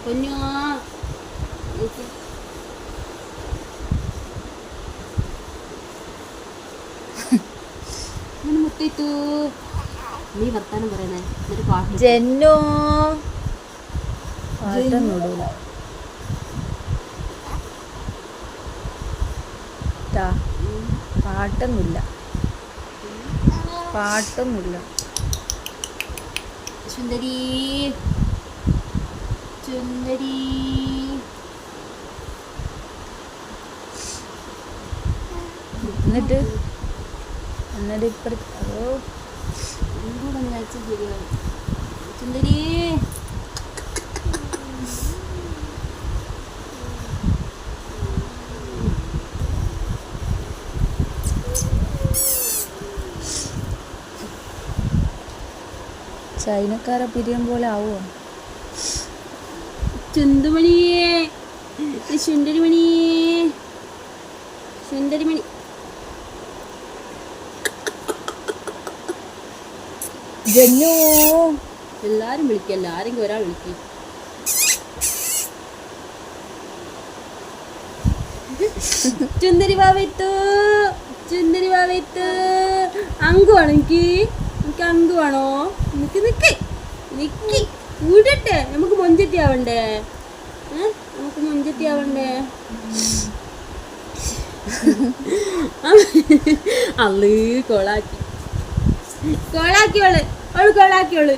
പൊന്നോ മുട്ടിത്തു നീ വർത്താനം പറയണേ എന്നിട്ട് പാട്ട് ജെന്നോ പാട്ടൊന്നുമിടൂല പാട്ടൊന്നുമില്ല സുന്ദരി സുന്ദരി എന്നിട്ട് ഇപ്പുറത്ത് സുന്ദരി ചൈനക്കാരെ പിരിയം പോലെ ആവുമോ? ചുന്തുമണിയേ സുന്ദരിമണിയേ സുന്ദരിമണി ജന്നു എല്ലാരും വിളിക്കല്ല ആരെങ്കിലും ഒരാൾ വിളിക്കും. ചുന്ദരി വാവത്തു ചുന്ദരി വാവത്തു അങ്കു വേണോ എനിക്ക് അങ്കു വേണോ നിക്ക് നിക്ക് നിക്ക് വിടട്ടെ നമുക്ക് മൊഞ്ചത്തി ആവണ്ടേ നമുക്ക് മൊഞ്ചത്തി ആവണ്ടേ അള്ള് കോളാക്കി കോളാക്കിയോള് കോളാക്കിയോള്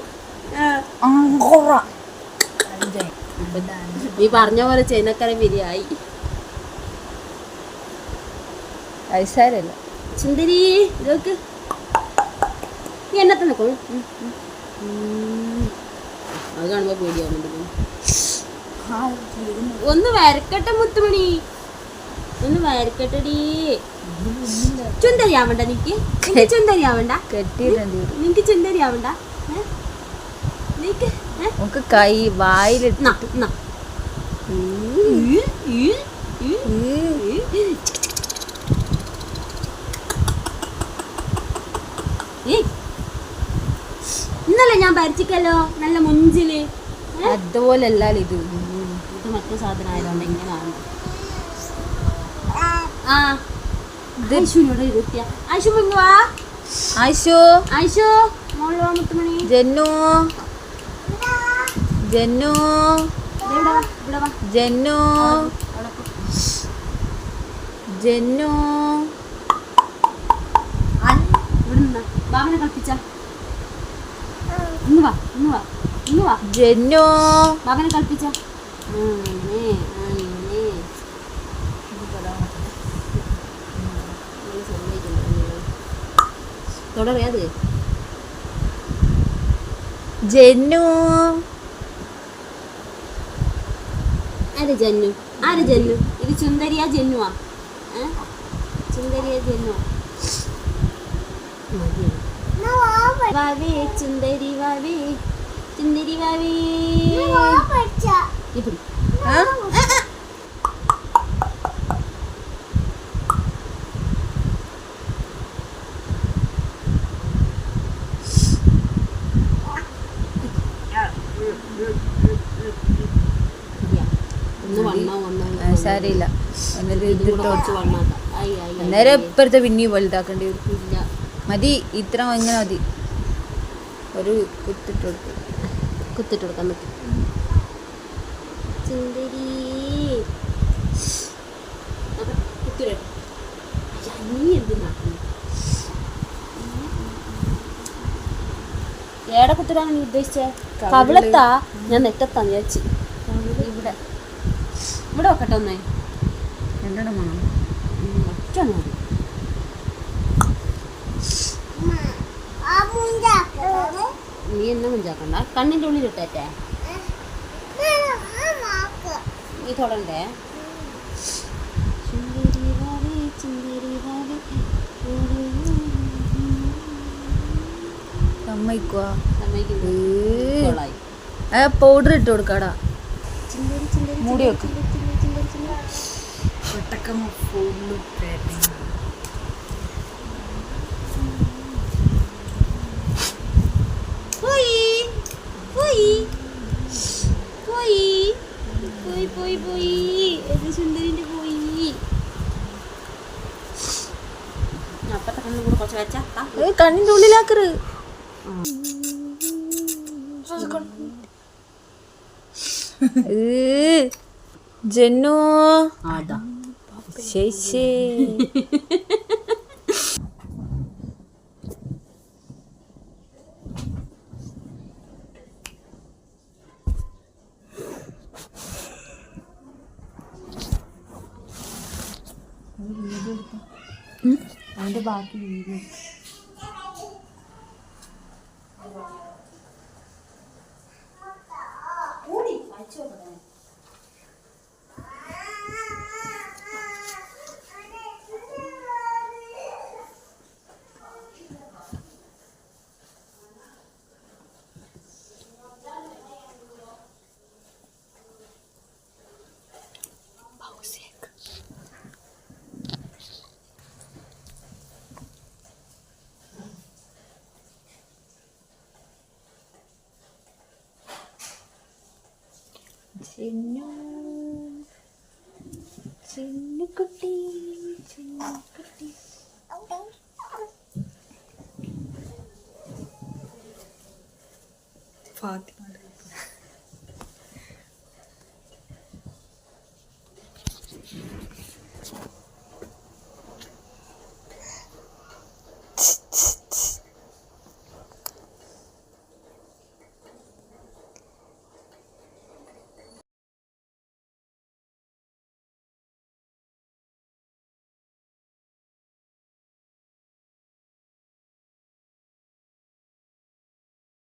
നീ പറഞ്ഞ പോലെ ചൈനക്കര ബിരിയായി ഐസാരല്ല സുന്ദരി ഇതൊക്കെ നീ എന്നെ തന്നെ കൊള്ളു അത് കാണുമ്പോ പേടിയാവുന്നുണ്ട്. ഒന്ന് വരക്കട്ടെ മുത്തുമണി ഒന്ന് വരക്കട്ടടി. ചുന്ദരി ആവണ്ട നിക്ക് ചുന്ദരി ആവണ്ട നിക്ക് ചുന്ദരി ആവണ്ട നിക്ക് കൈ വായിലിട്ട് ഇന്നലെ ഞാൻ പരിച്ചിക്കല്ലോ നല്ല മുഞ്ചില് അതുപോലല്ല ഇത് മറ്റേ സാധനം ആയതുകൊണ്ട് ഇങ്ങനെയാണ്. ഐശുനോട് ഇരുത്തിയ ഐശു മുങ്ങുവാ ഐശു ഐശു മോള് വാ മുത്തുമണി ജന്നു ജന്നു ജന്നു ജന്നു ഇവിടെ ബാബനെ കളിപ്പിച്ച ഇങ്ങ് വാ ഇങ്ങ് വാ ഇങ്ങ് വാ ജന്നു ബാബനെ കളിപ്പിച്ച തുടറിയത് ജന്നു ആര് ജന്നു ആര് ജന്നു ഇത് ചുന്ദരിയാ ജന്നുവാ ചുന്ദരിയാ ജന്നുവാ വാവേ ചുന്ദരി വാവേ ചുന്ദരി വാവേ ഇപ്പടി സാരിയില്ല അന്നേരം ഇപ്പഴത്തെ പിന്നെയും വലുതാക്കേണ്ടി വരും. മതി ഇത്ര ഇങ്ങനെ മതി. ഒരു കുത്തിട്ട് കൊടുക്കാൻ പറ്റും. ചുന്ദരി ഏടെ കുത്തിടാണ് നീ ഉദ്ദേശിച്ചേ? കവിളത്താ ഞാൻ നെറ്റത്താന്ന് വിചാരിച്ചു. ഇവിടെ ഇവിടെ വെക്കട്ടെ ഒന്നേ രണ്ടെണ്ണം വേണം ഒറ്റ നീ എന്നെ മുഞ്ചാക്കണ്ട കണ്ണിൻ്റെ ഉള്ളിൽ ഇട്ടേറ്റേ നീ തൊടണ്ടേ. സമ്മതിക്കുവാ പൗഡർ ഇട്ട് കൊടുക്കാടാ മൂടി വെക്കും. കണ്ണിന്റെ ഉള്ളിലാക്കറ്. ജന്നു അതാ ശേഷേ അതിന്റെ ബാക്കി വീഡിയോ ചിന്നു ചിന്നുകുട്ടി ചിന്നുകുട്ടി. ഫാത്തിമ